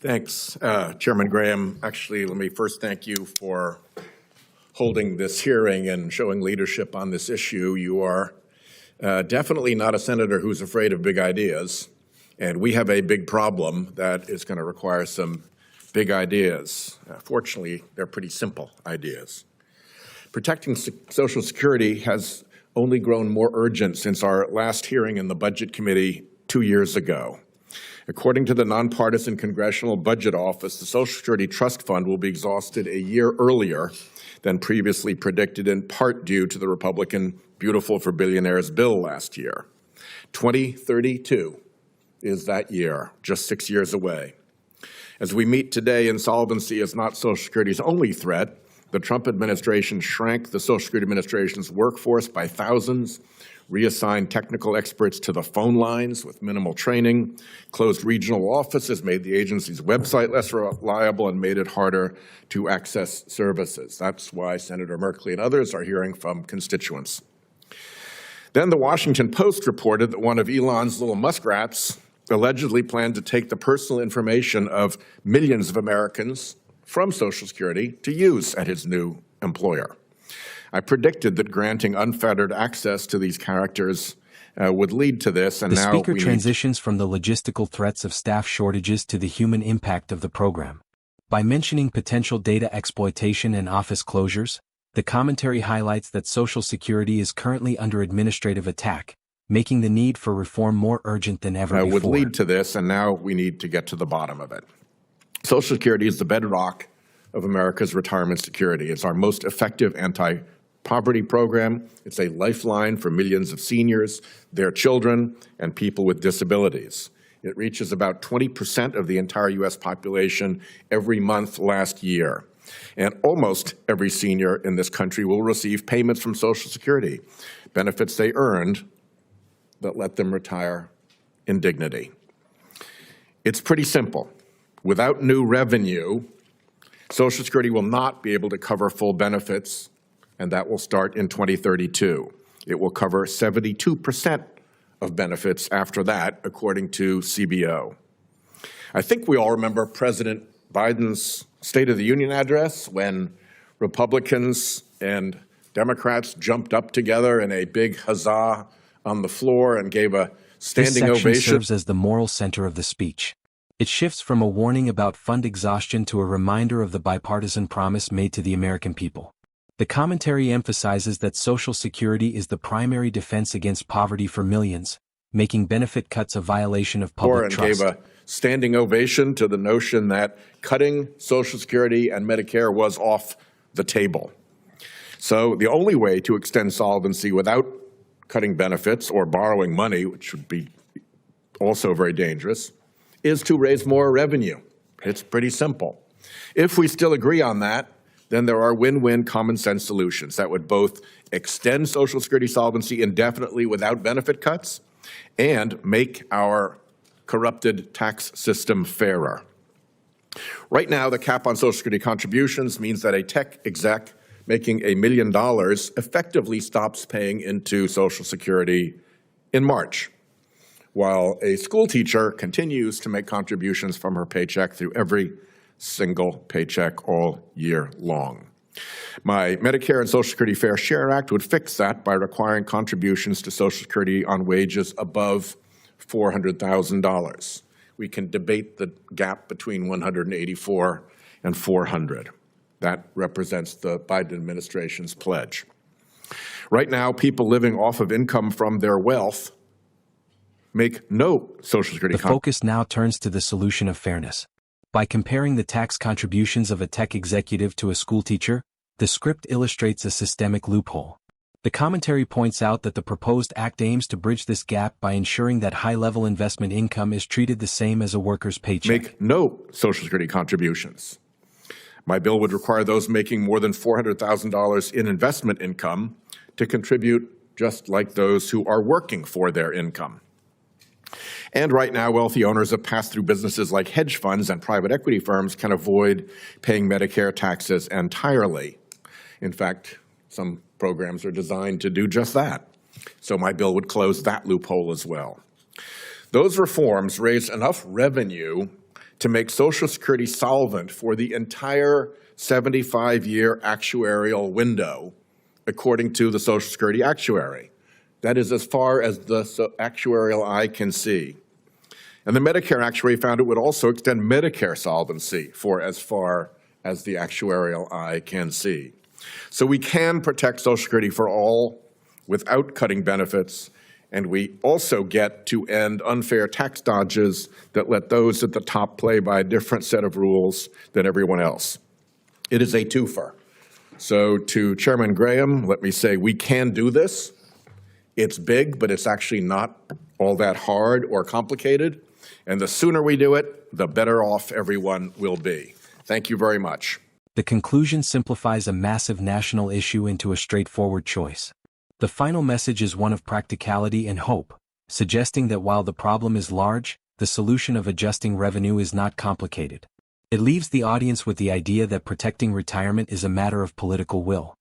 Thanks, Chairman Graham. Actually, let me first thank you for holding this hearing and showing leadership on this issue. You are definitely not a senator who's afraid of big ideas, and we have a big problem that is going to require some big ideas. Fortunately, they're pretty simple ideas. Protecting Social Security has only grown more urgent since our last hearing in the Budget Committee 2 years ago. According to the Nonpartisan Congressional Budget Office, the Social Security Trust Fund will be exhausted a year earlier than previously predicted, in part due to the Republican Beautiful for Billionaires bill last year. 2032 is that year, just 6 years away. As we meet today, insolvency is not Social Security's only threat. The Trump administration shrank the Social Security Administration's workforce by thousands, reassigned technical experts to the phone lines with minimal training, closed regional offices, made the agency's website less reliable, and made it harder to access services. That's why Senator Merkley and others are hearing from constituents. Then the Washington Post reported that one of Elon's little muskrats allegedly planned to take the personal information of millions of Americans from Social Security to use at his new employer. I predicted that granting unfettered access to these characters would lead to this, and now the speaker transitions from the logistical threats of staff shortages to the human impact of the program. By mentioning potential data exploitation and office closures, the commentary highlights that Social Security is currently under administrative attack, making the need for reform more urgent than ever before. Would lead to this, and now we need to get to the bottom of it. Social Security is the bedrock of America's retirement security. It's our most effective anti-poverty program. It's a lifeline for millions of seniors, their children, and people with disabilities. It reaches about 20% of the entire U.S. population every month last year. And almost every senior in this country will receive payments from Social Security, benefits they earned that let them retire in dignity. It's pretty simple. Without new revenue, Social Security will not be able to cover full benefits, and that will start in 2032. It will cover 72% of benefits after that, according to CBO. I think we all remember President Biden's State of the Union address when Republicans and Democrats jumped up together in a big huzzah on the floor and gave a standing ovation. This section serves as the moral center of the speech. It shifts from a warning about fund exhaustion to a reminder of the bipartisan promise made to the American people. The commentary emphasizes that Social Security is the primary defense against poverty for millions, making benefit cuts a violation of public trust. And gave a standing ovation to the notion that cutting Social Security and Medicare was off the table. So the only way to extend solvency without cutting benefits or borrowing money, which would be also very dangerous, is to raise more revenue. It's pretty simple. If we still agree on that, then there are win-win common sense solutions that would both extend Social Security solvency indefinitely without benefit cuts and make our corrupted tax system fairer. Right now, the cap on Social Security contributions means that a tech exec making $1 million effectively stops paying into Social Security in March, while a school teacher continues to make contributions from her paycheck through every single paycheck all year long. My Medicare and Social Security Fair Share Act would fix that by requiring contributions to Social Security on wages above $400,000. We can debate the gap between 184 and 400. That represents the Biden administration's pledge. Right now, people living off of income from their wealth make no Social Security. The focus now turns to the solution of fairness. By comparing the tax contributions of a tech executive to a school teacher, the script illustrates a systemic loophole. The commentary points out that the proposed act aims to bridge this gap by ensuring that high-level investment income is treated the same as a worker's paycheck. Make no Social Security contributions. My bill would require those making more than $400,000 in investment income to contribute just like those who are working for their income. And right now, wealthy owners of pass-through businesses like hedge funds and private equity firms can avoid paying Medicare taxes entirely. In fact, some programs are designed to do just that. So my bill would close that loophole as well. Those reforms raise enough revenue to make Social Security solvent for the entire 75-year actuarial window, according to the Social Security actuary. That is as far as the actuarial eye can see. And the Medicare actuary found it would also extend Medicare solvency for as far as the actuarial eye can see. So we can protect Social Security for all without cutting benefits, and we also get to end unfair tax dodges that let those at the top play by a different set of rules than everyone else. It is a twofer. So to Chairman Graham, let me say we can do this. It's big, but it's actually not all that hard or complicated. And the sooner we do it, the better off everyone will be. Thank you very much. The conclusion simplifies a massive national issue into a straightforward choice. The final message is one of practicality and hope, suggesting that while the problem is large, the solution of adjusting revenue is not complicated. It leaves the audience with the idea that protecting retirement is a matter of political will.